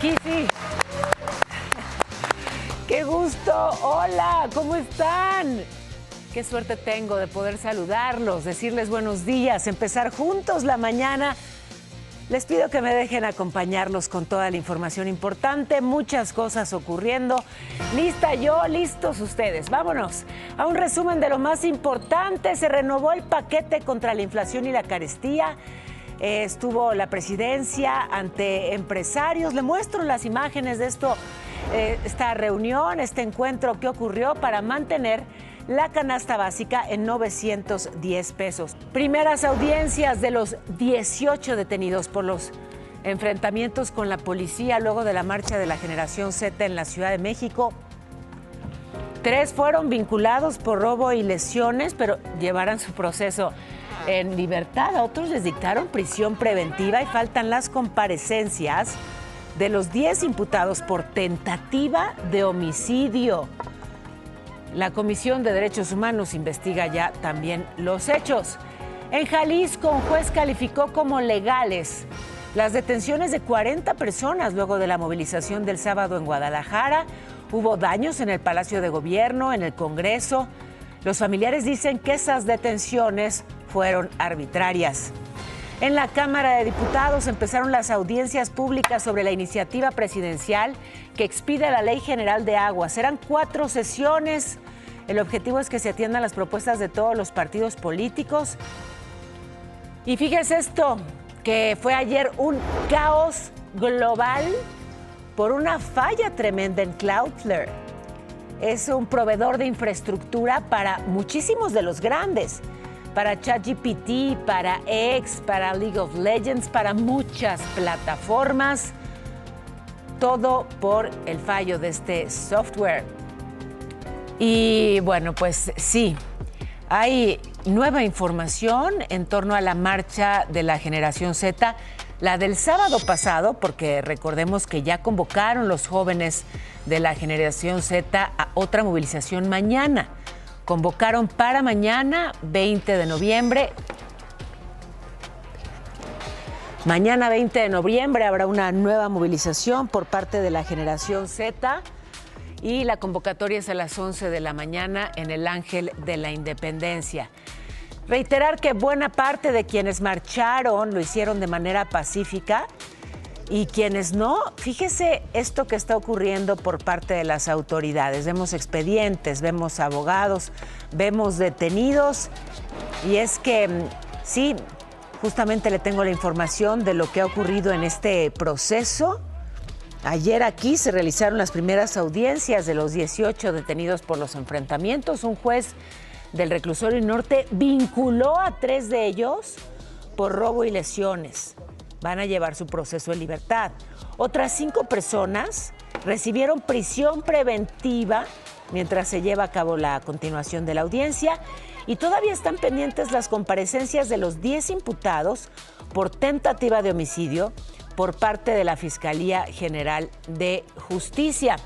Kissy, qué gusto. Hola, ¿cómo están? Qué suerte tengo de poder saludarlos, decirles buenos días, empezar juntos la mañana. Les pido que me dejen acompañarlos con toda la información importante, muchas cosas ocurriendo. Lista yo, listos ustedes. Vámonos a un resumen de lo más importante. Se renovó el paquete contra la inflación y la carestía. Estuvo la presidencia ante empresarios. Le muestro las imágenes de esta reunión, este encuentro que ocurrió para mantener la canasta básica en 910 pesos. Primeras audiencias de los 18 detenidos por los enfrentamientos con la policía luego de la marcha de la Generación Z en la Ciudad de México. 3 fueron vinculados por robo y lesiones, pero llevarán su proceso en libertad. A otros les dictaron prisión preventiva y faltan las comparecencias de los 10 imputados por tentativa de homicidio. La Comisión de Derechos Humanos investiga ya también los hechos. En Jalisco, un juez calificó como legales las detenciones de 40 personas luego de la movilización del sábado en Guadalajara. Hubo daños en el Palacio de Gobierno, en el Congreso. Los familiares dicen que esas detenciones fueron arbitrarias. En la Cámara de Diputados empezaron las audiencias públicas sobre la iniciativa presidencial que expide la Ley General de Aguas. Serán 4 sesiones. El objetivo es que se atiendan las propuestas de todos los partidos políticos. Y fíjese esto, que fue ayer un caos global por una falla tremenda en Cloudflare. Es un proveedor de infraestructura para muchísimos de los grandes. Para ChatGPT, para X, para League of Legends, para muchas plataformas. Todo por el fallo de este software. Y bueno, pues sí, hay nueva información en torno a la marcha de la Generación Z, la del sábado pasado, porque recordemos que ya convocaron los jóvenes de la Generación Z a otra movilización mañana. Convocaron para mañana, 20 de noviembre. Mañana, 20 de noviembre, habrá una nueva movilización por parte de la Generación Z y la convocatoria es a las 11 de la mañana en el Ángel de la Independencia. Reiterar que buena parte de quienes marcharon lo hicieron de manera pacífica y quienes no, fíjese esto que está ocurriendo por parte de las autoridades. Vemos expedientes, vemos abogados, vemos detenidos y es que sí, justamente le tengo la información de lo que ha ocurrido en este proceso. Ayer aquí se realizaron las primeras audiencias de los 18 detenidos por los enfrentamientos. Un juez del Reclusorio Norte vinculó a 3 de ellos por robo y lesiones. Van a llevar su proceso en libertad. Otras 5 personas recibieron prisión preventiva mientras se lleva a cabo la continuación de la audiencia y todavía están pendientes las comparecencias de los 10 imputados por tentativa de homicidio por parte de la Fiscalía General de Justicia.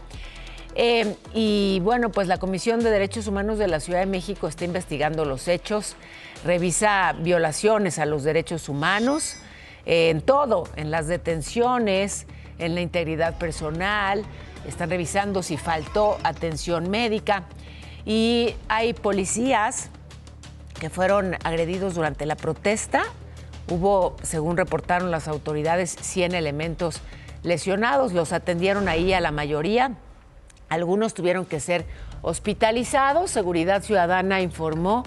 Y bueno, pues la Comisión de Derechos Humanos de la Ciudad de México está investigando los hechos, revisa violaciones a los derechos humanos, en todo, en las detenciones, en la integridad personal, están revisando si faltó atención médica y hay policías que fueron agredidos durante la protesta. Hubo, según reportaron las autoridades, 100 elementos lesionados, los atendieron ahí a la mayoría, algunos tuvieron que ser hospitalizados. Seguridad Ciudadana informó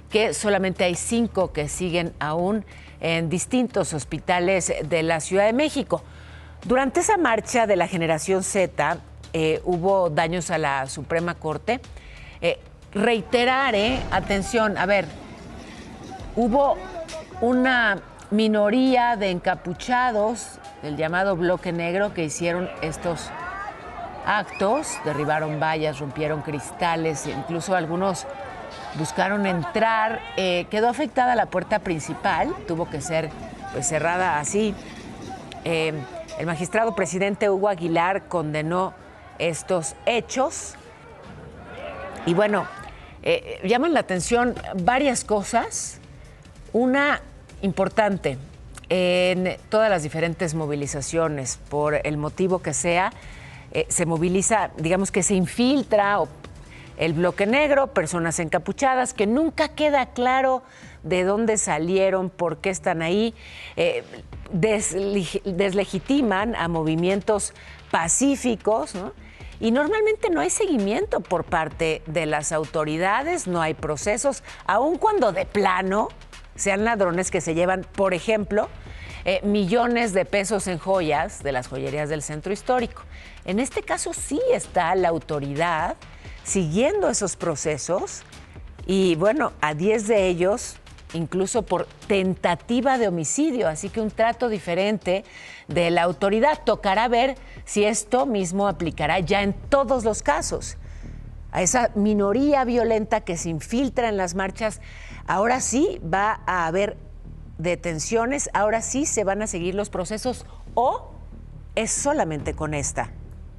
que solamente hay 5 que siguen aún en distintos hospitales de la Ciudad de México. Durante esa marcha de la Generación Z hubo daños a la Suprema Corte. Reiterar, atención, a ver, hubo una minoría de encapuchados, el llamado Bloque Negro, que hicieron estos actos, derribaron vallas, rompieron cristales, incluso algunos buscaron entrar. Quedó afectada la puerta principal, tuvo que ser pues cerrada así. El magistrado presidente Hugo Aguilar condenó estos hechos y bueno, llaman la atención varias cosas. Una importante, en todas las diferentes movilizaciones, por el motivo que sea, se moviliza, digamos que se infiltra el bloque negro, personas encapuchadas, que nunca queda claro de dónde salieron, por qué están ahí, deslegitiman a movimientos pacíficos, ¿no? Y normalmente no hay seguimiento por parte de las autoridades, no hay procesos, aun cuando de plano sean ladrones que se llevan, por ejemplo, millones de pesos en joyas de las joyerías del centro histórico. En este caso sí está la autoridad siguiendo esos procesos y bueno, a 10 de ellos incluso por tentativa de homicidio, así que un trato diferente de la autoridad. Tocará ver si esto mismo aplicará ya en todos los casos. A esa minoría violenta que se infiltra en las marchas, ahora sí va a haber detenciones, ahora sí se van a seguir los procesos, o es solamente con esta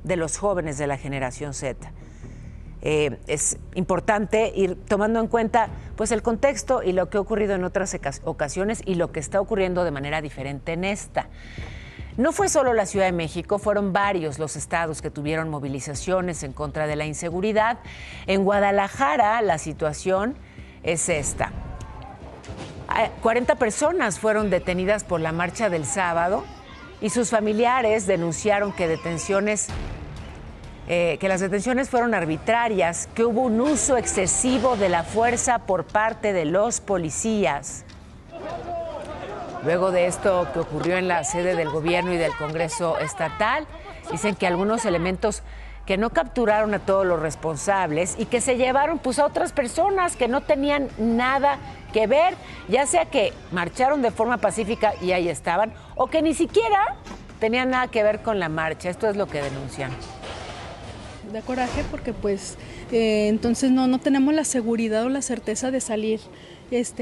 de los jóvenes de la generación Z. Es importante ir tomando en cuenta pues el contexto y lo que ha ocurrido en otras ocasiones y lo que está ocurriendo de manera diferente en esta. No fue solo la Ciudad de México, fueron varios los estados que tuvieron movilizaciones en contra de la inseguridad. En Guadalajara la situación es esta. 40 personas fueron detenidas por la marcha del sábado y sus familiares denunciaron que las detenciones fueron arbitrarias, que hubo un uso excesivo de la fuerza por parte de los policías. Luego de esto que ocurrió en la sede del gobierno y del Congreso estatal, dicen que algunos elementos que no capturaron a todos los responsables y que se llevaron pues a otras personas que no tenían nada que ver, ya sea que marcharon de forma pacífica y ahí estaban, o que ni siquiera tenían nada que ver con la marcha. Esto es lo que denuncian. Da coraje porque pues entonces no tenemos la seguridad o la certeza de salir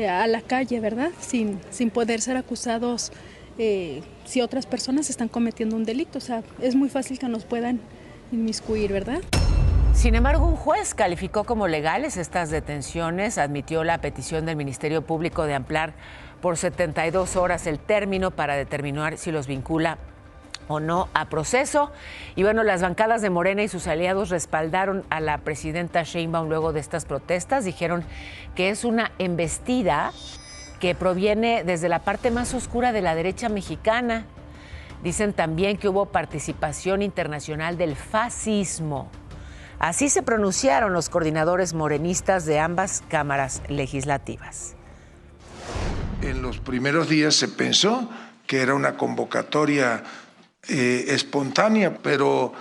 a la calle, ¿verdad? Sin poder ser acusados si otras personas están cometiendo un delito. O sea, es muy fácil que nos puedan inmiscuir, ¿verdad? Sin embargo, un juez calificó como legales estas detenciones, admitió la petición del Ministerio Público de ampliar por 72 horas el término para determinar si los vincula o no a proceso. Y bueno, las bancadas de Morena y sus aliados respaldaron a la presidenta Sheinbaum luego de estas protestas. Dijeron que es una embestida que proviene desde la parte más oscura de la derecha mexicana. Dicen también que hubo participación internacional del fascismo. Así se pronunciaron los coordinadores morenistas de ambas cámaras legislativas. En los primeros días se pensó que era una convocatoria espontánea, pero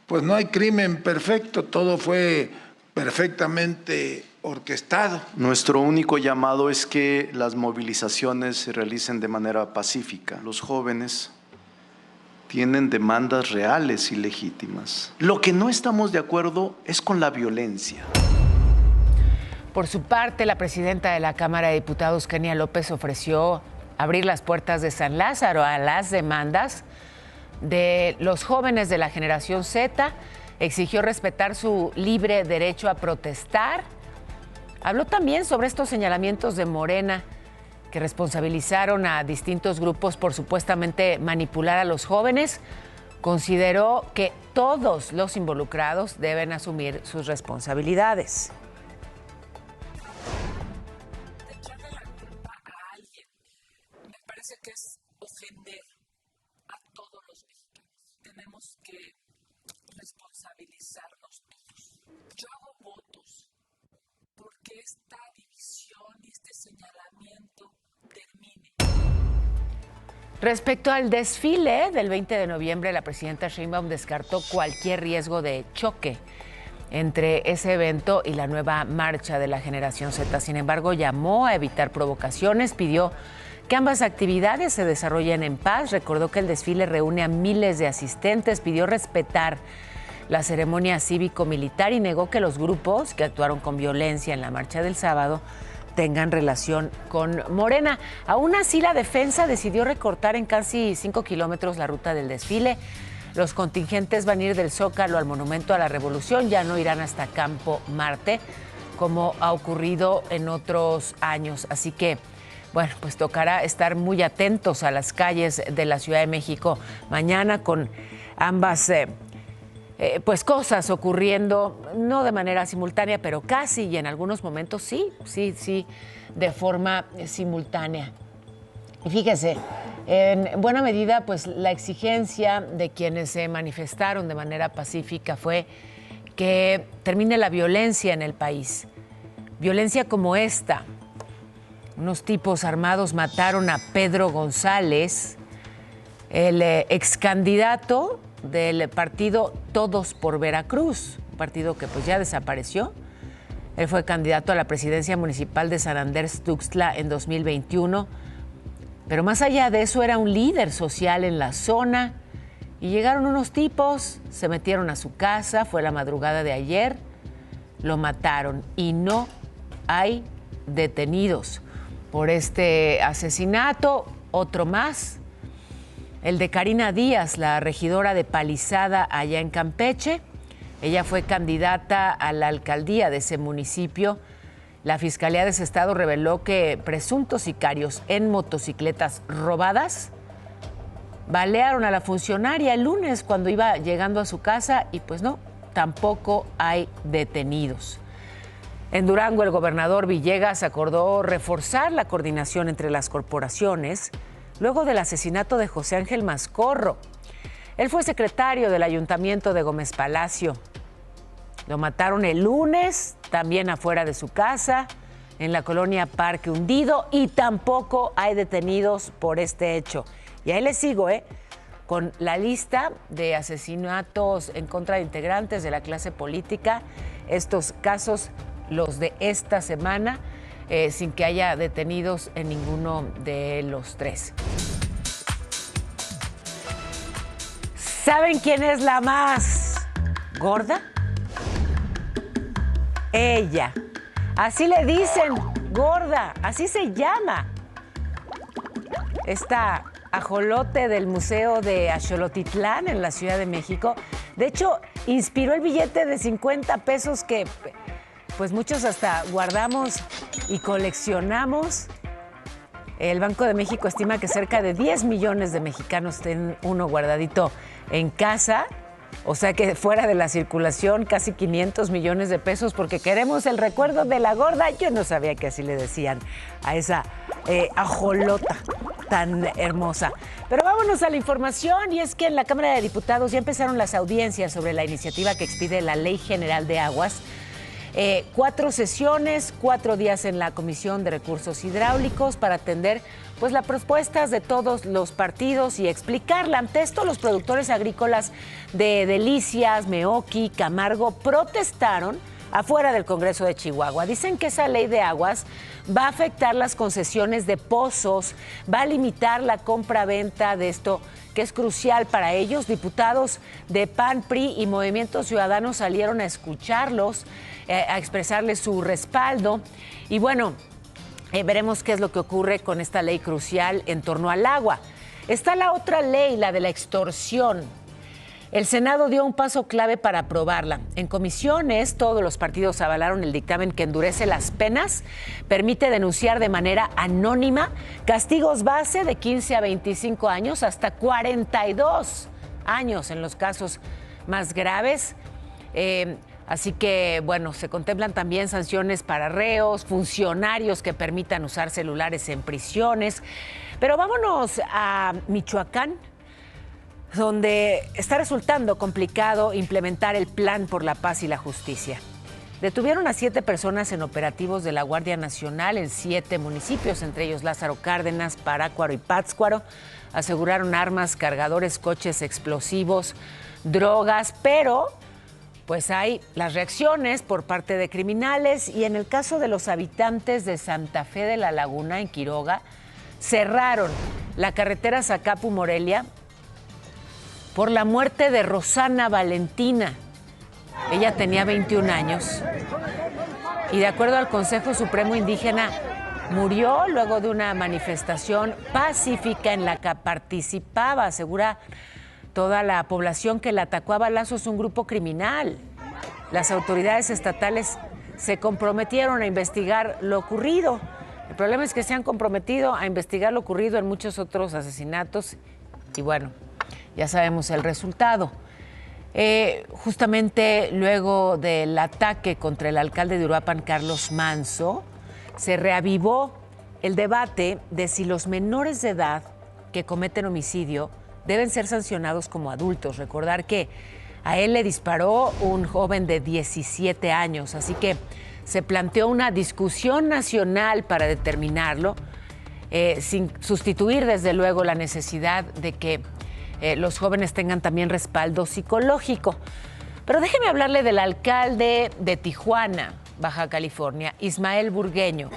pues no hay crimen perfecto, todo fue perfectamente orquestado. Nuestro único llamado es que las movilizaciones se realicen de manera pacífica. Los jóvenes tienen demandas reales y legítimas. Lo que no estamos de acuerdo es con la violencia. Por su parte, la presidenta de la Cámara de Diputados, Kenia López, ofreció abrir las puertas de San Lázaro a las demandas de los jóvenes de la generación Z, exigió respetar su libre derecho a protestar. Habló también sobre estos señalamientos de Morena que responsabilizaron a distintos grupos por supuestamente manipular a los jóvenes. Consideró que todos los involucrados deben asumir sus responsabilidades. Echarle la culpa a alguien me parece que es ofender a todos los mexicanos. Tenemos que responsabilizarnos todos. Yo hago votos porque esta división y este señalamiento termine. Respecto al desfile del 20 de noviembre, la presidenta Sheinbaum descartó cualquier riesgo de choque entre ese evento y la nueva marcha de la generación Z. Sin embargo, llamó a evitar provocaciones, pidió que ambas actividades se desarrollen en paz. Recordó que el desfile reúne a miles de asistentes, pidió respetar la ceremonia cívico-militar y negó que los grupos que actuaron con violencia en la marcha del sábado tengan relación con Morena. Aún así, la defensa decidió recortar en casi 5 kilómetros la ruta del desfile. Los contingentes van a ir del Zócalo al Monumento a la Revolución, ya no irán hasta Campo Marte, como ha ocurrido en otros años. Así que Bueno, pues tocará estar muy atentos a las calles de la Ciudad de México mañana con ambas pues cosas ocurriendo, no de manera simultánea, pero casi, y en algunos momentos sí, de forma simultánea. Y fíjese, en buena medida, pues la exigencia de quienes se manifestaron de manera pacífica fue que termine la violencia en el país. Violencia como esta. Unos tipos armados mataron a Pedro González, el ex candidato del partido Todos por Veracruz, un partido que pues ya desapareció. Él fue candidato a la presidencia municipal de San Andrés Tuxtla en 2021, pero más allá de eso era un líder social en la zona y llegaron unos tipos, se metieron a su casa, fue la madrugada de ayer, lo mataron y no hay detenidos por este asesinato. Otro más, el de Karina Díaz, la regidora de Palizada allá en Campeche. Ella fue candidata a la alcaldía de ese municipio. La Fiscalía de ese estado reveló que presuntos sicarios en motocicletas robadas balearon a la funcionaria el lunes cuando iba llegando a su casa y pues no, tampoco hay detenidos. En Durango, el gobernador Villegas acordó reforzar la coordinación entre las corporaciones luego del asesinato de José Ángel Mascorro. Él fue secretario del Ayuntamiento de Gómez Palacio. Lo mataron el lunes, también afuera de su casa, en la colonia Parque Hundido, y tampoco hay detenidos por este hecho. Y ahí les sigo, con la lista de asesinatos en contra de integrantes de la clase política, estos casos, los de esta semana, sin que haya detenidos en ninguno de los tres. ¿Saben quién es la más gorda? Ella. Así le dicen, gorda, así se llama. Esta ajolote del Museo de Axolotitlán en la Ciudad de México. De hecho, inspiró el billete de 50 pesos que pues muchos hasta guardamos y coleccionamos. El Banco de México estima que cerca de 10 millones de mexicanos tienen uno guardadito en casa, o sea que fuera de la circulación casi 500 millones de pesos porque queremos el recuerdo de la gorda. Yo no sabía que así le decían a esa ajolota tan hermosa. Pero vámonos a la información, y es que en la Cámara de Diputados ya empezaron las audiencias sobre la iniciativa que expide la Ley General de Aguas. 4 sesiones, 4 días en la Comisión de Recursos Hidráulicos para atender pues las propuestas de todos los partidos y explicarla. Ante esto, los productores agrícolas de Delicias, Meoqui, Camargo protestaron afuera del Congreso de Chihuahua. Dicen que esa ley de aguas va a afectar las concesiones de pozos, va a limitar la compra-venta de esto, que es crucial para ellos. Diputados de PAN, PRI y Movimiento Ciudadano salieron a escucharlos, a expresarles su respaldo. Y bueno, veremos qué es lo que ocurre con esta ley crucial en torno al agua. Está la otra ley, la de la extorsión. El Senado dio un paso clave para aprobarla. En comisiones, todos los partidos avalaron el dictamen que endurece las penas, permite denunciar de manera anónima, castigos base de 15 a 25 años, hasta 42 años en los casos más graves. Así que, bueno, se contemplan también sanciones para reos, funcionarios que permitan usar celulares en prisiones. Pero vámonos a Michoacán, donde está resultando complicado implementar el Plan por la Paz y la Justicia. Detuvieron a 7 personas en operativos de la Guardia Nacional en 7 municipios, entre ellos Lázaro Cárdenas, Parácuaro y Pátzcuaro. Aseguraron armas, cargadores, coches explosivos, drogas, pero pues hay las reacciones por parte de criminales. Y en el caso de los habitantes de Santa Fe de la Laguna, en Quiroga, cerraron la carretera Zacapu-Morelia por la muerte de Rosana Valentina. Ella tenía 21 años y, de acuerdo al Consejo Supremo Indígena, murió luego de una manifestación pacífica en la que participaba, asegura toda la población, que la atacó a balazos un grupo criminal. Las autoridades estatales se comprometieron a investigar lo ocurrido. El problema es que se han comprometido a investigar lo ocurrido en muchos otros asesinatos y bueno, ya sabemos el resultado. Justamente luego del ataque contra el alcalde de Uruapan, Carlos Manso, se reavivó el debate de si los menores de edad que cometen homicidio deben ser sancionados como adultos. Recordar que a él le disparó un joven de 17 años, así que se planteó una discusión nacional para determinarlo, sin sustituir desde luego la necesidad de que los jóvenes tengan también respaldo psicológico. Pero déjeme hablarle del alcalde de Tijuana, Baja California, Ismael Burgueño.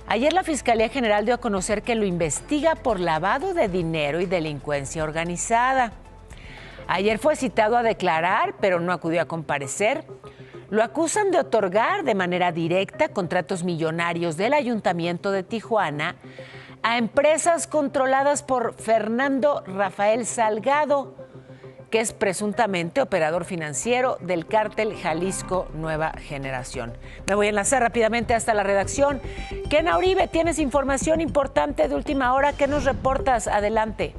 Ayer la Fiscalía General dio a conocer que lo investiga por lavado de dinero y delincuencia organizada. Ayer fue citado a declarar, pero no acudió a comparecer. Lo acusan de otorgar de manera directa contratos millonarios del Ayuntamiento de Tijuana a empresas controladas por Fernando Rafael Salgado, que es presuntamente operador financiero del cártel Jalisco Nueva Generación. Me voy a enlazar rápidamente hasta la redacción. Kena Uribe, tienes información importante de última hora. ¿Qué nos reportas? Adelante.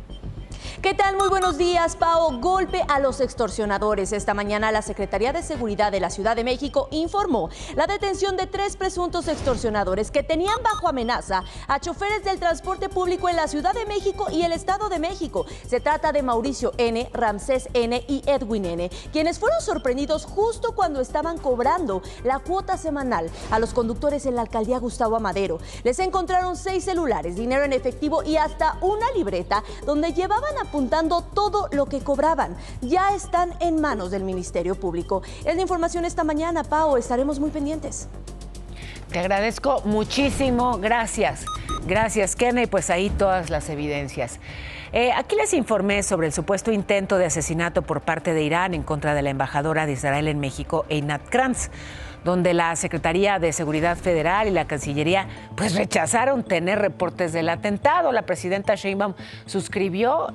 ¿Qué tal? Muy buenos días, Pao. Golpe a los extorsionadores. Esta mañana la Secretaría de Seguridad de la Ciudad de México informó la detención de 3 presuntos extorsionadores que tenían bajo amenaza a choferes del transporte público en la Ciudad de México y el Estado de México. Se trata de Mauricio N., Ramsés N. y Edwin N., quienes fueron sorprendidos justo cuando estaban cobrando la cuota semanal a los conductores en la alcaldía Gustavo Amadero. Les encontraron 6 celulares, dinero en efectivo y hasta una libreta donde llevaban apuntando todo lo que cobraban. Ya están en manos del Ministerio Público. Es la información esta mañana, Pao. Estaremos muy pendientes. Te agradezco muchísimo. Gracias. Gracias, Kena. Y pues ahí todas las evidencias. Aquí les informé sobre el supuesto intento de asesinato por parte de Irán en contra de la embajadora de Israel en México, Einat Kranz, donde la Secretaría de Seguridad Federal y la Cancillería pues rechazaron tener reportes del atentado. La presidenta Sheinbaum suscribió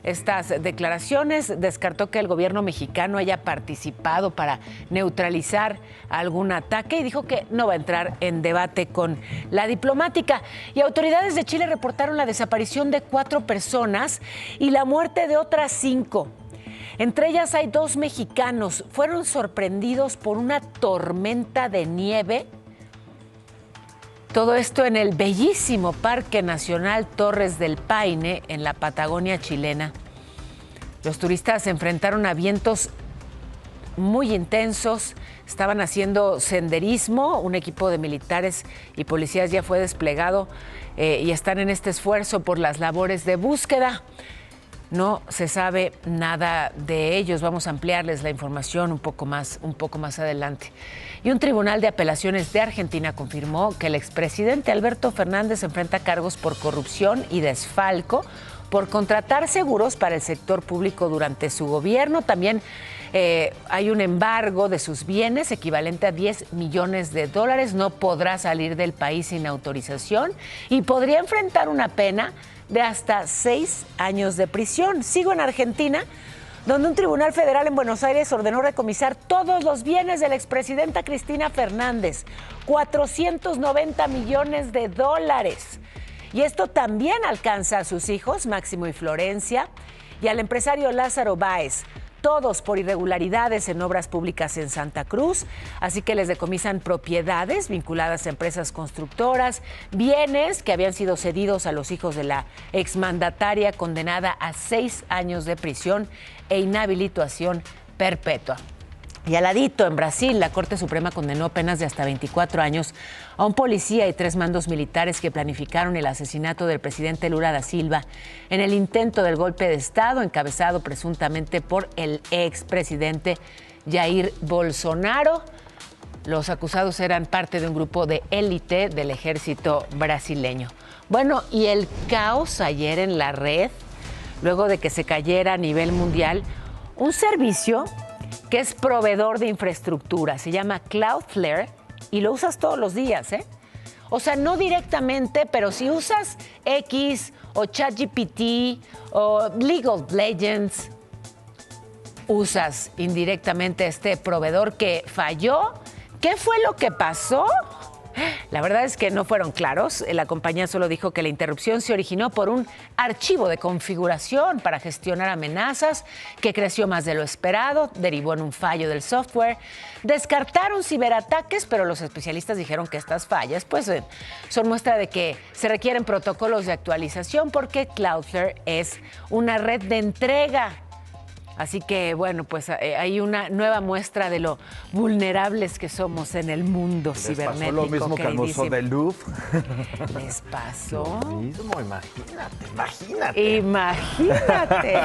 estas declaraciones, descartó que el gobierno mexicano haya participado para neutralizar algún ataque y dijo que no va a entrar en debate con la diplomática. Y autoridades de Chile reportaron la desaparición de 4 personas y la muerte de otras 5. Entre ellas hay 2 mexicanos. Fueron sorprendidos por una tormenta de nieve. Todo esto en el bellísimo Parque Nacional Torres del Paine, en la Patagonia chilena. Los turistas se enfrentaron a vientos muy intensos. Estaban haciendo senderismo. Un equipo de militares y policías ya fue desplegado y están en este esfuerzo por las labores de búsqueda. No se sabe nada de ellos. Vamos a ampliarles la información un poco más adelante. Y un tribunal de apelaciones de Argentina confirmó que el expresidente Alberto Fernández enfrenta cargos por corrupción y desfalco por contratar seguros para el sector público durante su gobierno. También hay un embargo de sus bienes equivalente a $10 millones. No podrá salir del país sin autorización y podría enfrentar una pena de hasta 6 años de prisión. Sigo en Argentina, donde un tribunal federal en Buenos Aires ordenó recomisar todos los bienes de la expresidenta Cristina Fernández, $490 millones. Y esto también alcanza a sus hijos, Máximo y Florencia, y al empresario Lázaro Báez, todos por irregularidades en obras públicas en Santa Cruz, así que les decomisan propiedades vinculadas a empresas constructoras, bienes que habían sido cedidos a los hijos de la exmandataria condenada a 6 años de prisión e inhabilitación perpetua. Y al ladito, en Brasil, la Corte Suprema condenó penas de hasta 24 años a un policía y 3 mandos militares que planificaron el asesinato del presidente Lula da Silva en el intento del golpe de Estado encabezado presuntamente por el expresidente Jair Bolsonaro. Los acusados eran parte de un grupo de élite del ejército brasileño. Bueno, y el caos ayer en la red, luego de que se cayera a nivel mundial un servicio que es proveedor de infraestructura, se llama Cloudflare y lo usas todos los días, ¿eh? O sea, no directamente, pero si usas X o ChatGPT o League of Legends, usas indirectamente este proveedor que falló. ¿Qué fue lo que pasó? La verdad es que no fueron claros. La compañía solo dijo que la interrupción se originó por un archivo de configuración para gestionar amenazas que creció más de lo esperado, derivó en un fallo del software. Descartaron ciberataques, pero los especialistas dijeron que estas fallas pues, son muestra de que se requieren protocolos de actualización porque Cloudflare es una red de entrega. Así que, bueno, pues hay una nueva muestra de lo vulnerables que somos en el mundo cibernético. ¿Les pasó lo mismo que al Museo del Louvre? ¿Les pasó? Lo mismo, imagínate.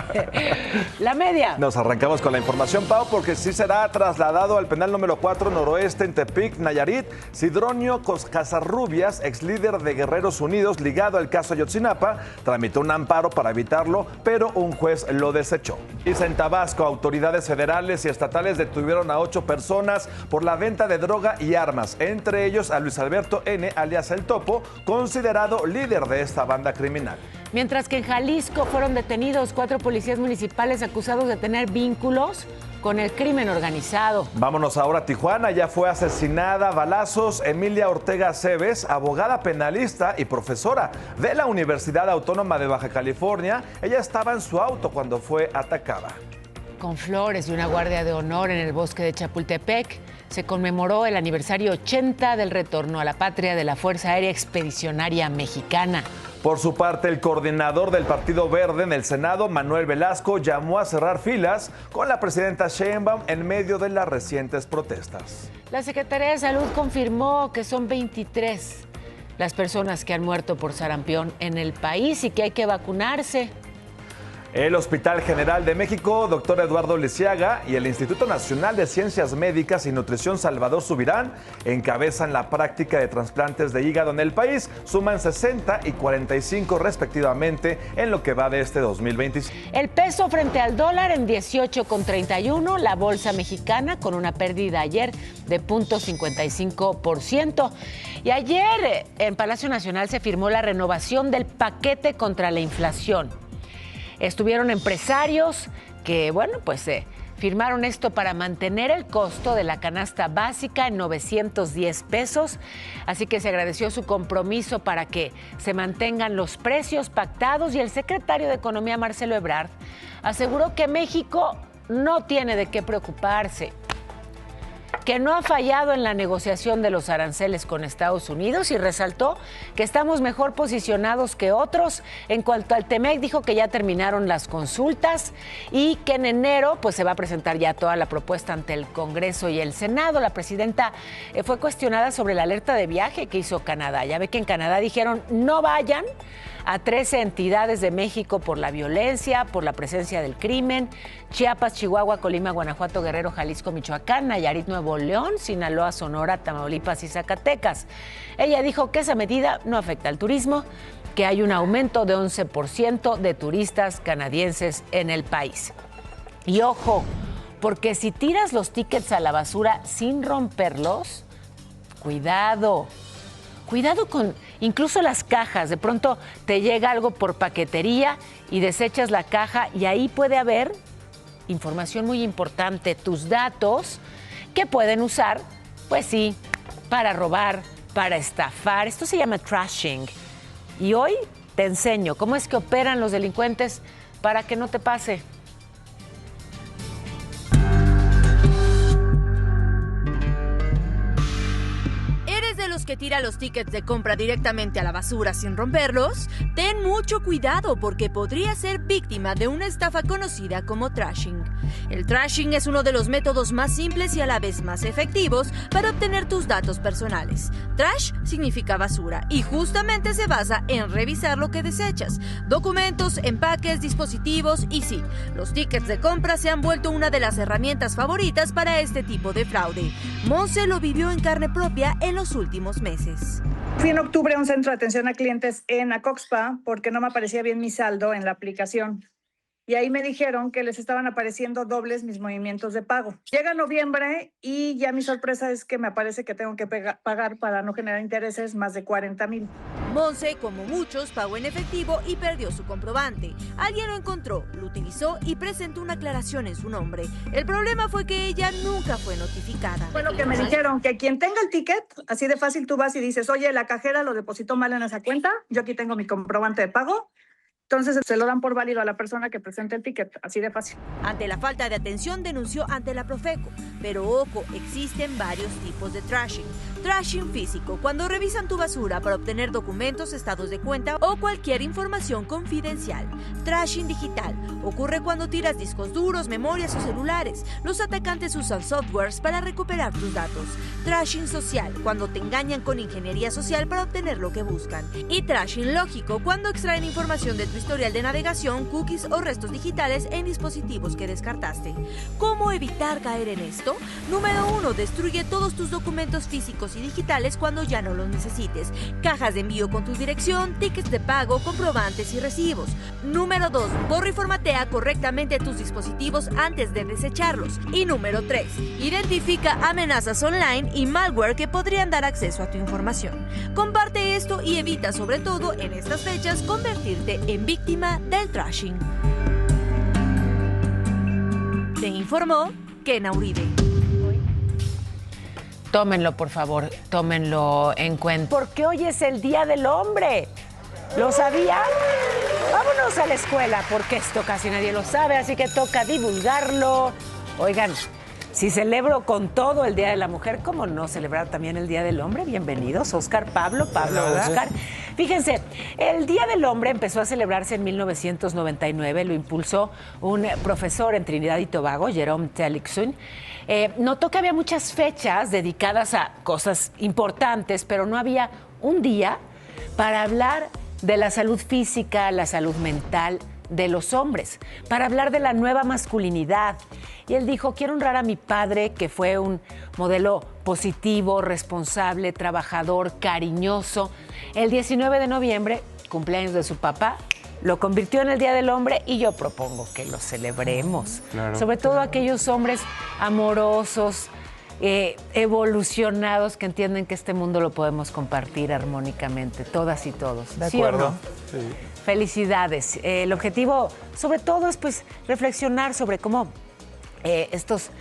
La media. Nos arrancamos con la información, Pau, porque sí será trasladado al penal número 4 noroeste en Tepic, Nayarit, Sidronio Casarrubias, ex líder de Guerreros Unidos, ligado al caso Ayotzinapa, tramitó un amparo para evitarlo, pero un juez lo desechó. En Tabasco, autoridades federales y estatales detuvieron a 8 personas por la venta de droga y armas, entre ellos a Luis Alberto N., alias El Topo, considerado líder de esta banda criminal. Mientras que en Jalisco fueron detenidos 4 policías municipales acusados de tener vínculos con el crimen organizado. Vámonos ahora a Tijuana. Ya fue asesinada a balazos Emilia Ortega Cebes, abogada penalista y profesora de la Universidad Autónoma de Baja California. Ella estaba en su auto cuando fue atacada. Con flores y una guardia de honor en el bosque de Chapultepec, se conmemoró el aniversario 80 del retorno a la patria de la Fuerza Aérea Expedicionaria Mexicana. Por su parte, el coordinador del Partido Verde en el Senado, Manuel Velasco, llamó a cerrar filas con la presidenta Sheinbaum en medio de las recientes protestas. La Secretaría de Salud confirmó que son 23 las personas que han muerto por sarampión en el país y que hay que vacunarse. El Hospital General de México, Dr. Eduardo Lisiaga, y el Instituto Nacional de Ciencias Médicas y Nutrición Salvador Subirán encabezan la práctica de trasplantes de hígado en el país. Suman 60 y 45 respectivamente en lo que va de este 2025. El peso frente al dólar en 18,31, la bolsa mexicana con una pérdida ayer de 0.55%. Y ayer en Palacio Nacional se firmó la renovación del paquete contra la inflación. Estuvieron empresarios que, bueno, pues firmaron esto para mantener el costo de la canasta básica en 910 pesos. Así que se agradeció su compromiso para que se mantengan los precios pactados y el secretario de Economía, Marcelo Ebrard, aseguró que México no tiene de qué preocuparse, que no ha fallado en la negociación de los aranceles con Estados Unidos y resaltó que estamos mejor posicionados que otros. En cuanto al TEMEC, dijo que ya terminaron las consultas y que en enero pues se va a presentar ya toda la propuesta ante el Congreso y el Senado. La presidenta fue cuestionada sobre la alerta de viaje que hizo Canadá. Ya ve que en Canadá dijeron no vayan a 13 entidades de México por la violencia, por la presencia del crimen: Chiapas, Chihuahua, Colima, Guanajuato, Guerrero, Jalisco, Michoacán, Nayarit, Nuevo León, Sinaloa, Sonora, Tamaulipas y Zacatecas. Ella dijo que esa medida no afecta al turismo, que hay un aumento de 11% de turistas canadienses en el país. Y ojo, porque si tiras los tickets a la basura sin romperlos, cuidado. Cuidado con incluso las cajas. De pronto te llega algo por paquetería y desechas la caja y ahí puede haber información muy importante, tus datos que pueden usar, pues sí, para robar, para estafar. Esto se llama trashing. Y hoy te enseño cómo es que operan los delincuentes para que no te pase. Los que tira los tickets de compra directamente a la basura sin romperlos, ten mucho cuidado porque podría ser víctima de una estafa conocida como trashing. El trashing es uno de los métodos más simples y a la vez más efectivos para obtener tus datos personales. Trash significa basura y justamente se basa en revisar lo que desechas: documentos, empaques, dispositivos y sí, los tickets de compra se han vuelto una de las herramientas favoritas para este tipo de fraude. Monse lo vivió en carne propia en los últimos meses. Fui en octubre a un centro de atención a clientes en Acoxpa porque no me aparecía bien mi saldo en la aplicación. y ahí me dijeron que les estaban apareciendo dobles mis movimientos de pago. Llega noviembre y ya mi sorpresa es que me aparece que tengo que pagar para no generar intereses más de 40,000. Monse, como muchos, pagó en efectivo y perdió su comprobante. Alguien lo encontró, lo utilizó y presentó una aclaración en su nombre. El problema fue que ella nunca fue notificada. Fue lo que me dijeron, que quien tenga el ticket, así de fácil tú vas y dices, oye, la cajera lo depositó mal en esa cuenta, yo aquí tengo mi comprobante de pago. Entonces se lo dan por válido a la persona que presenta el ticket, así de fácil. Ante la falta de atención denunció ante la Profeco, pero ojo, existen varios tipos de trashing. Trashing físico, cuando revisan tu basura para obtener documentos, estados de cuenta o cualquier información confidencial. Trashing digital, ocurre cuando tiras discos duros, memorias o celulares. Los atacantes usan softwares para recuperar tus datos. Trashing social, cuando te engañan con ingeniería social para obtener lo que buscan. Y trashing lógico, cuando extraen información de tu historial de navegación, cookies o restos digitales en dispositivos que descartaste. ¿Cómo evitar caer en esto? Número 1. Destruye todos tus documentos físicos y digitales cuando ya no los necesites. Cajas de envío con tu dirección, tickets de pago, comprobantes y recibos. Número 2. Borra y formatea correctamente tus dispositivos antes de desecharlos. Y número 3. Identifica amenazas online y malware que podrían dar acceso a tu información. Comparte esto y evita, sobre todo en estas fechas, convertirte en víctima del trashing. Te informó Kena Uribe. Tómenlo, por favor, tómenlo en cuenta. Porque hoy es el Día del Hombre. ¿Lo sabían? Vámonos a la escuela, porque esto casi nadie lo sabe, así que toca divulgarlo. Oigan, si celebro con todo el Día de la Mujer, ¿cómo no celebrar también el Día del Hombre? Bienvenidos, Oscar, Pablo, Oscar. Fíjense, el Día del Hombre empezó a celebrarse en 1999, lo impulsó un profesor en Trinidad y Tobago, Jerome Tillotson. Notó que había muchas fechas dedicadas a cosas importantes, pero no había un día para hablar de la salud física, la salud mental de los hombres, para hablar de la nueva masculinidad. Y él dijo, quiero honrar a mi padre, que fue un modelo positivo, responsable, trabajador, cariñoso. El 19 de noviembre, cumpleaños de su papá, lo convirtió en el Día del Hombre y yo propongo que lo celebremos. Claro. Sobre todo aquellos hombres amorosos, evolucionados, que entienden que este mundo lo podemos compartir armónicamente, todas y todos. De ¿Sí acuerdo. o no? Sí. Felicidades. El objetivo, sobre todo, es pues reflexionar sobre cómo estos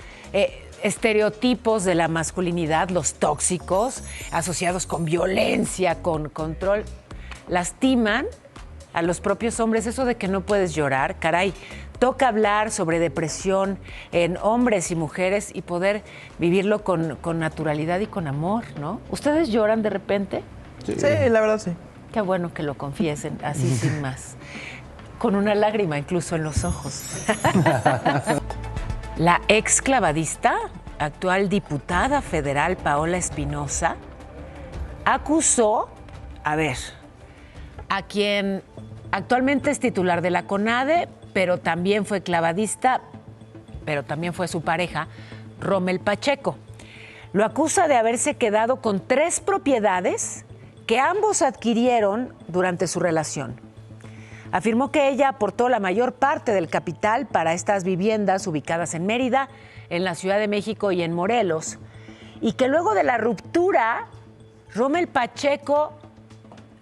estereotipos de la masculinidad, los tóxicos, asociados con violencia, con control, lastiman a los propios hombres. Eso de que no puedes llorar, caray, toca hablar sobre depresión en hombres y mujeres y poder vivirlo con naturalidad y con amor, ¿no? ¿Ustedes lloran de repente? Sí, la verdad sí. Qué bueno que lo confiesen, así sin más. Con una lágrima incluso en los ojos. La ex clavadista, actual diputada federal Paola Espinosa, acusó, a quien actualmente es titular de la CONADE, pero también fue clavadista, pero también fue su pareja, Rommel Pacheco. Lo acusa de haberse quedado con 3 propiedades que ambos adquirieron durante su relación. Afirmó que ella aportó la mayor parte del capital para estas viviendas ubicadas en Mérida, en la Ciudad de México y en Morelos, y que luego de la ruptura, Rommel Pacheco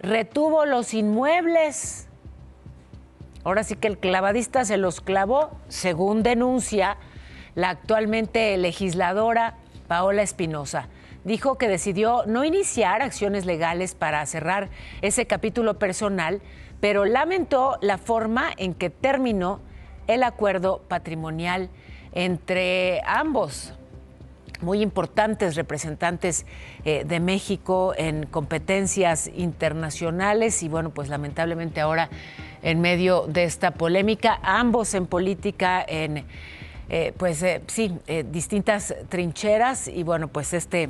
retuvo los inmuebles. Ahora sí que el clavadista se los clavó, según denuncia la actualmente legisladora Paola Espinosa. Dijo que decidió no iniciar acciones legales para cerrar ese capítulo personal, pero lamentó la forma en que terminó el acuerdo patrimonial entre ambos. Muy importantes representantes de México en competencias internacionales y bueno, pues lamentablemente ahora en medio de esta polémica, ambos en política, en distintas trincheras y bueno, pues este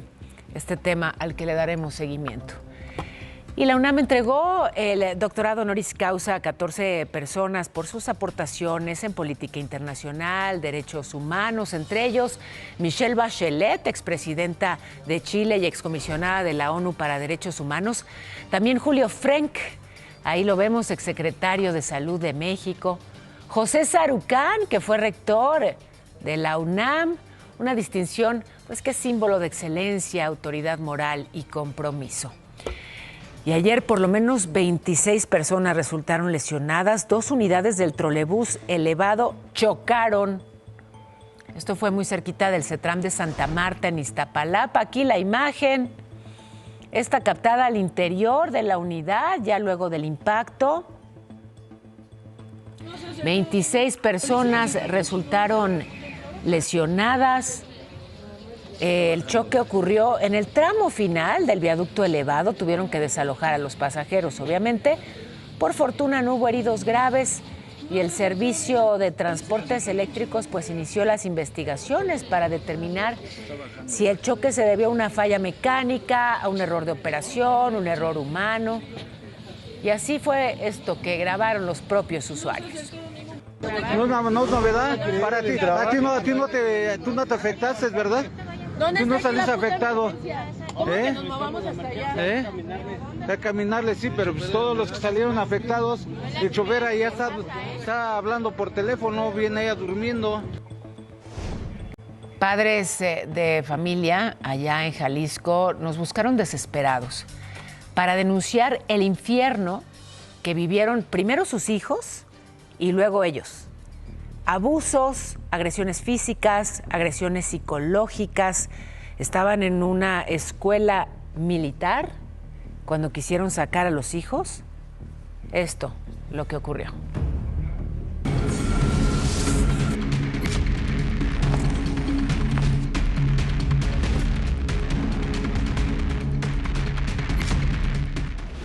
tema al que le daremos seguimiento. Y la UNAM entregó el doctorado honoris causa a 14 personas por sus aportaciones en política internacional, derechos humanos, entre ellos Michelle Bachelet, expresidenta de Chile y excomisionada de la ONU para Derechos Humanos. También Julio Frenk, ahí lo vemos, exsecretario de Salud de México. José Sarucán, que fue rector de la UNAM, una distinción pues que es símbolo de excelencia, autoridad moral y compromiso. Y ayer por lo menos 26 personas resultaron lesionadas. 2 unidades del trolebús elevado chocaron. Esto fue muy cerquita del CETRAM de Santa Marta en Iztapalapa. Aquí la imagen está captada al interior de la unidad ya luego del impacto. 26 personas resultaron lesionadas. El choque ocurrió en el tramo final del viaducto elevado. Tuvieron que desalojar a los pasajeros, obviamente. Por fortuna no hubo heridos graves y el servicio de transportes eléctricos pues inició las investigaciones para determinar si el choque se debió a una falla mecánica, a un error de operación, un error humano. Y así fue esto que grabaron los propios usuarios. No es novedad para ti. Tú no te afectaste, ¿verdad? Tú no saliste afectado. Nos movamos hasta allá. A caminarle sí, pero pues todos los que salieron afectados, el chofer ahí está hablando por teléfono, viene ella durmiendo. Padres de familia allá en Jalisco nos buscaron desesperados para denunciar el infierno que vivieron primero sus hijos y luego ellos. Abusos, agresiones físicas, agresiones psicológicas. Estaban en una escuela militar cuando quisieron sacar a los hijos. Esto, lo que ocurrió.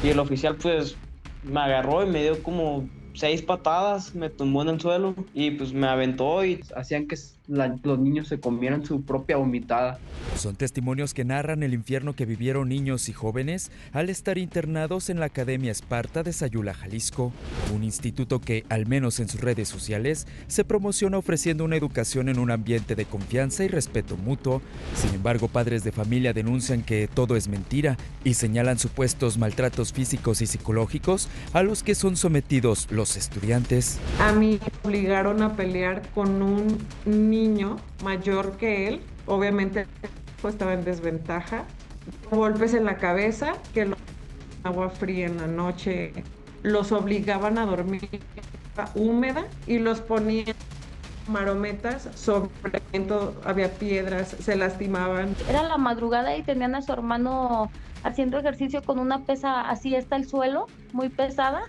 Y el oficial pues me agarró y me dio como 6 patadas, me tumbó en el suelo y pues me aventó y hacían que los niños se comieran su propia vomitada. Son testimonios que narran el infierno que vivieron niños y jóvenes al estar internados en la Academia Esparta de Sayula, Jalisco, un instituto que, al menos en sus redes sociales, se promociona ofreciendo una educación en un ambiente de confianza y respeto mutuo. Sin embargo, padres de familia denuncian que todo es mentira y señalan supuestos maltratos físicos y psicológicos a los que son sometidos los estudiantes. A mí me obligaron a pelear con un niño mayor que él, obviamente pues estaba en desventaja, golpes en la cabeza, que agua fría en la noche, los obligaban a dormir húmeda y los ponían marometas sobre había piedras, se lastimaban. Era la madrugada y tenían a su hermano haciendo ejercicio con una pesa así hasta el suelo, muy pesada,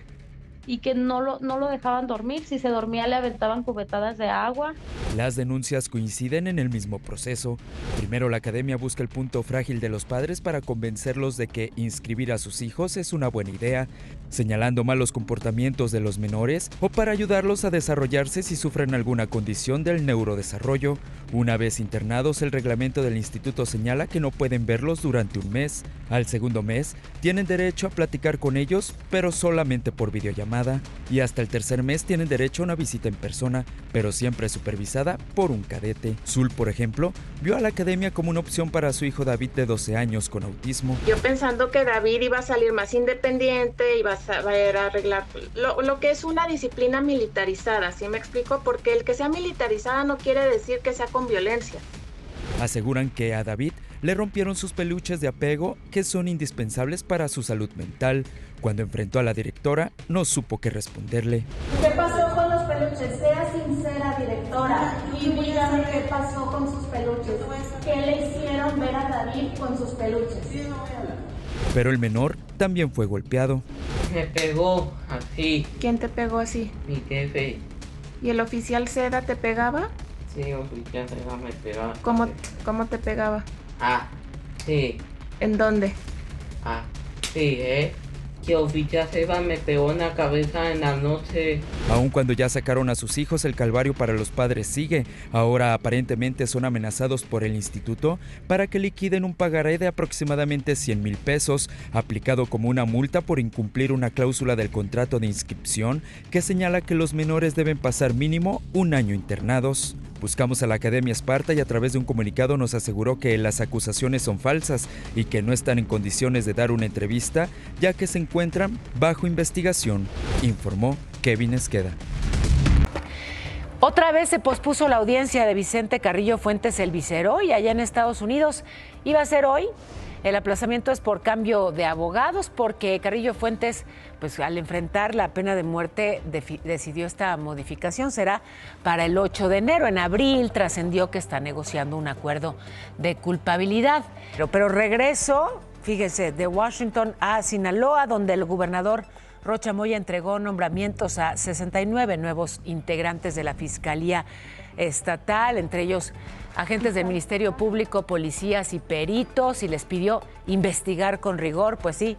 y que no lo dejaban dormir. Si se dormía le aventaban cubetadas de agua. Las denuncias coinciden en el mismo proceso. Primero, la academia busca el punto frágil de los padres para convencerlos de que inscribir a sus hijos es una buena idea, señalando malos comportamientos de los menores o para ayudarlos a desarrollarse si sufren alguna condición del neurodesarrollo. Una vez internados, el reglamento del instituto señala que no pueden verlos durante un mes. Al segundo mes, tienen derecho a platicar con ellos, pero solamente por videollamada. Y hasta el tercer mes tienen derecho a una visita en persona, pero siempre supervisada por un cadete. Zul, por ejemplo, vio a la academia como una opción para su hijo David de 12 años con autismo. Yo pensando que David iba a salir más independiente, iba a saber arreglar lo que es una disciplina militarizada, ¿sí me explico? Porque el que sea militarizada no quiere decir que sea con violencia. Aseguran que a David le rompieron sus peluches de apego que son indispensables para su salud mental. Cuando enfrentó a la directora, no supo qué responderle. ¿Qué pasó con los peluches? Sea sincera, directora, y dígame qué pasó con sus peluches. ¿Qué le hicieron ver a David con sus peluches? Pero el menor también fue golpeado. Me pegó así. ¿Quién te pegó así? Mi jefe. ¿Y el oficial Seda te pegaba? Sí, oficial Seda me pegaba. ¿Cómo te pegaba? Ah, sí. ¿En dónde? Ah, sí, que oficial Seda me pegó en la cabeza en la noche. Aun cuando ya sacaron a sus hijos, el calvario para los padres sigue. Ahora aparentemente son amenazados por el instituto para que liquiden un pagaré de aproximadamente 100,000 pesos, aplicado como una multa por incumplir una cláusula del contrato de inscripción que señala que los menores deben pasar mínimo un año internados. Buscamos a la Academia Esparta y a través de un comunicado nos aseguró que las acusaciones son falsas y que no están en condiciones de dar una entrevista, ya que se encuentran bajo investigación, informó Kevin Esqueda. Otra vez se pospuso la audiencia de Vicente Carrillo Fuentes el Viceroy allá en Estados Unidos. Iba a ser hoy. El aplazamiento es por cambio de abogados porque Carrillo Fuentes, pues al enfrentar la pena de muerte, decidió esta modificación. Será para el 8 de enero. En abril trascendió que está negociando un acuerdo de culpabilidad. Pero regreso, fíjese, de Washington a Sinaloa, donde el gobernador Rocha Moya entregó nombramientos a 69 nuevos integrantes de la Fiscalía Estatal, entre ellos agentes del Ministerio Público, policías y peritos, y les pidió investigar con rigor, pues sí,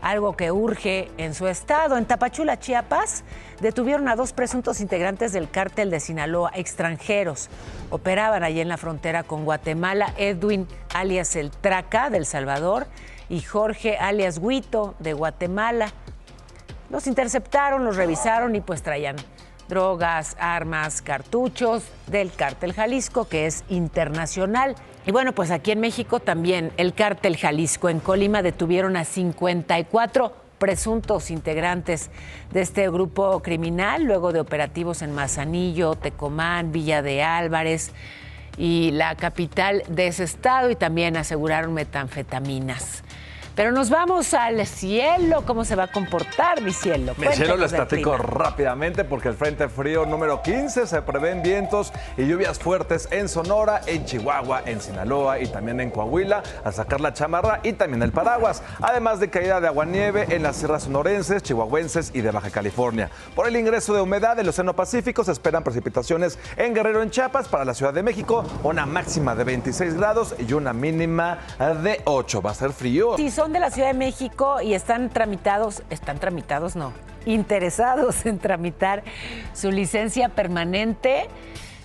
algo que urge en su estado. En Tapachula, Chiapas, detuvieron a 2 presuntos integrantes del cártel de Sinaloa, extranjeros. Operaban allí en la frontera con Guatemala, Edwin alias El Traca, de El Salvador, y Jorge alias Huito, de Guatemala. Los interceptaron, los revisaron y pues traían drogas, armas, cartuchos del cártel Jalisco, que es internacional. Y bueno, pues aquí en México también el cártel Jalisco. En Colima detuvieron a 54 presuntos integrantes de este grupo criminal, luego de operativos en Manzanillo, Tecomán, Villa de Álvarez y la capital de ese estado, y también aseguraron metanfetaminas. Pero nos vamos al cielo. ¿Cómo se va a comportar mi cielo? Mi cielo les platico rápidamente porque el Frente Frío número 15 se prevén vientos y lluvias fuertes en Sonora, en Chihuahua, en Sinaloa y también en Coahuila, al sacar la chamarra y también el paraguas, además de caída de aguanieve en las sierras sonorenses, chihuahuenses y de Baja California. Por el ingreso de humedad del Océano Pacífico se esperan precipitaciones en Guerrero, en Chiapas. Para la Ciudad de México, una máxima de 26 grados y una mínima de 8. Va a ser frío. Sí, son de la Ciudad de México y interesados en tramitar su licencia permanente.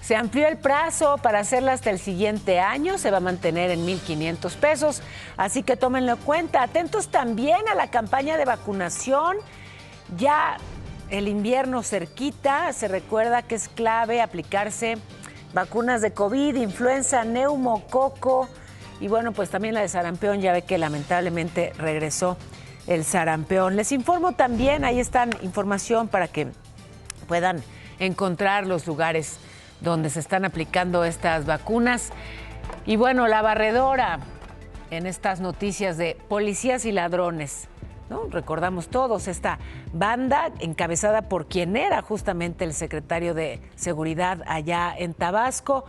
Se amplió el plazo para hacerla hasta el siguiente año, se va a mantener en 1,500 pesos, así que tómenlo en cuenta. Atentos también a la campaña de vacunación, ya el invierno cerquita, se recuerda que es clave aplicarse vacunas de COVID, influenza, neumococo. Y bueno, pues también la de sarampión, ya ve que lamentablemente regresó el sarampión. Les informo también, ahí está información para que puedan encontrar los lugares donde se están aplicando estas vacunas. Y bueno, la barredora en estas noticias de policías y ladrones, ¿no? Recordamos todos esta banda encabezada por quien era justamente el secretario de Seguridad allá en Tabasco.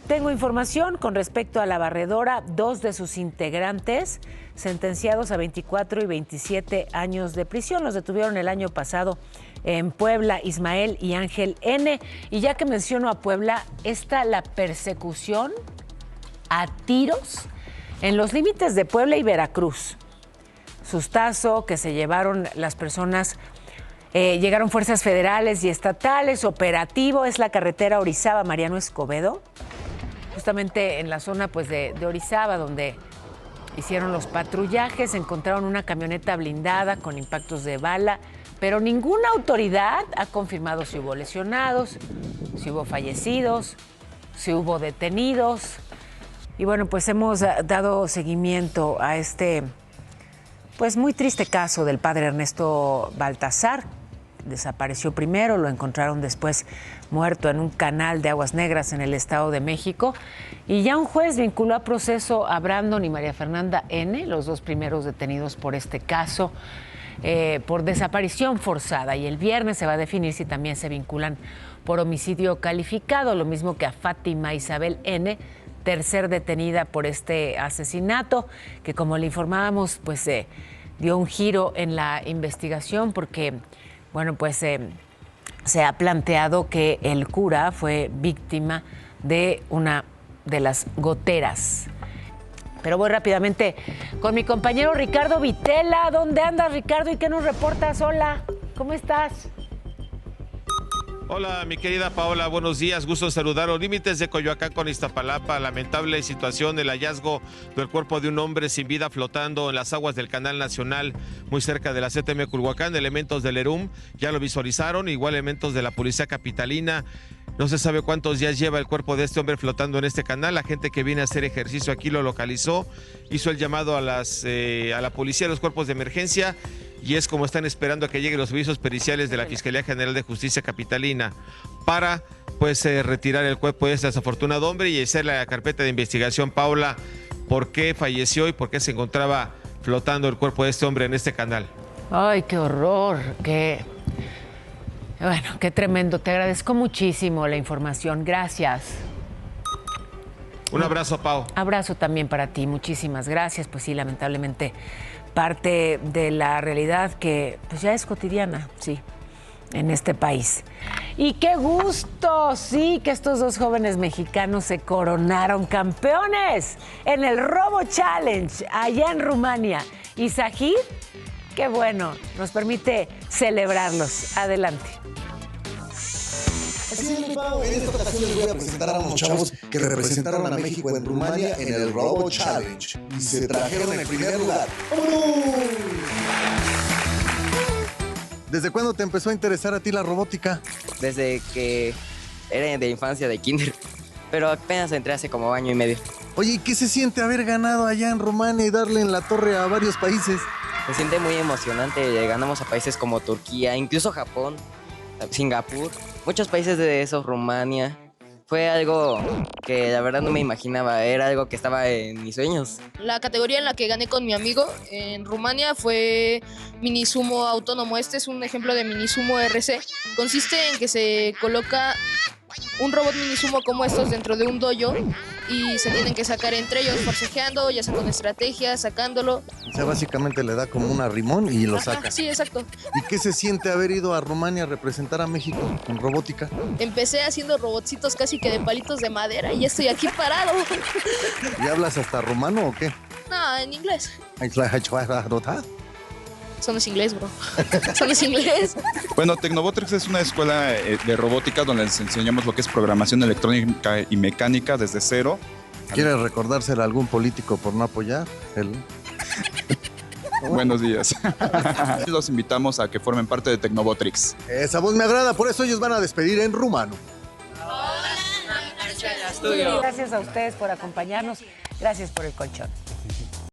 Tengo información con respecto a la barredora. 2 de sus integrantes sentenciados a 24 y 27 años de prisión. Los detuvieron el año pasado en Puebla, Ismael y Ángel N. Y ya que menciono a Puebla, está la persecución a tiros en los límites de Puebla y Veracruz. Sustazo que se llevaron las personas. Llegaron fuerzas federales y estatales. Operativo es la carretera Orizaba-Mariano Escobedo, justamente en la zona pues de Orizaba, donde hicieron los patrullajes. Encontraron una camioneta blindada con impactos de bala, pero ninguna autoridad ha confirmado si hubo lesionados, si hubo fallecidos, si hubo detenidos. Y bueno, pues hemos dado seguimiento a este pues muy triste caso del padre Ernesto Baltasar. Desapareció primero, lo encontraron después muerto en un canal de aguas negras en el Estado de México. Y ya un juez vinculó a proceso a Brandon y María Fernanda N., los 2 primeros detenidos por este caso, por desaparición forzada. Y el viernes se va a definir si también se vinculan por homicidio calificado, lo mismo que a Fátima Isabel N., tercer detenida por este asesinato, que como le informábamos, pues dio un giro en la investigación porque, bueno, pues se ha planteado que el cura fue víctima de una de las goteras. Pero voy rápidamente con mi compañero Ricardo Vitela. ¿Dónde andas, Ricardo? ¿Y qué nos reportas? Hola, ¿cómo estás? Hola, mi querida Paola, buenos días, gusto en saludar. Los límites de Coyoacán con Iztapalapa, lamentable situación, el hallazgo del cuerpo de un hombre sin vida flotando en las aguas del Canal Nacional, muy cerca de la CTM Culhuacán. Elementos del ERUM ya lo visualizaron, igual elementos de la Policía Capitalina. No se sabe cuántos días lleva el cuerpo de este hombre flotando en este canal. La gente que viene a hacer ejercicio aquí lo localizó, hizo el llamado a la policía, a los cuerpos de emergencia, y es como están esperando a que lleguen los servicios periciales de la Fiscalía General de Justicia Capitalina para pues retirar el cuerpo de este desafortunado hombre y hacer la carpeta de investigación. Paula, ¿por qué falleció y por qué se encontraba flotando el cuerpo de este hombre en este canal? Ay, qué horror, bueno, qué tremendo. Te agradezco muchísimo la información. Gracias. Un abrazo, Pau. Abrazo también para ti. Muchísimas gracias. Pues sí, lamentablemente parte de la realidad que pues ya es cotidiana, sí, en este país. Y qué gusto, sí, que estos dos jóvenes mexicanos se coronaron campeones en el Robo Challenge allá en Rumania. Y Zahir, qué bueno, nos permite celebrarlos. Adelante. Así es, mi Pau. En esta ocasión les voy a presentar a unos chavos que representaron a México en Rumania en el Robo Challenge y se trajeron el primer lugar. ¡Vámonos! ¿Desde cuándo te empezó a interesar a ti la robótica? Desde que era de infancia, de kinder, pero apenas entré hace como año y medio. Oye, ¿y qué se siente haber ganado allá en Rumania y darle en la torre a varios países? Se siente muy emocionante, ganamos a países como Turquía, incluso Japón, Singapur, muchos países de esos, Rumania. Fue algo que la verdad no me imaginaba, era algo que estaba en mis sueños. La categoría en la que gané con mi amigo en Rumania fue mini sumo autónomo. Este es un ejemplo de mini sumo RC. Consiste en que se coloca un robot mini sumo como estos dentro de un dojo y se tienen que sacar entre ellos forcejeando, ya sea con estrategias, sacándolo. O sea, básicamente le da como un arrimón y lo saca. Sí, exacto. ¿Y qué se siente haber ido a Rumania a representar a México en robótica? Empecé haciendo robotcitos casi que de palitos de madera y ya estoy aquí parado. ¿Y hablas hasta rumano o qué? No, en inglés. Eso no es inglés, bro. Eso no es inglés. Bueno, Tecnobotrix es una escuela de robótica donde les enseñamos lo que es programación electrónica y mecánica desde cero. ¿Quieres recordárselo a algún político por no apoyar? Buenos días. Los invitamos a que formen parte de Tecnobotrix. Esa voz me agrada, por eso ellos van a despedir en rumano. Gracias a ustedes por acompañarnos. Gracias por el colchón.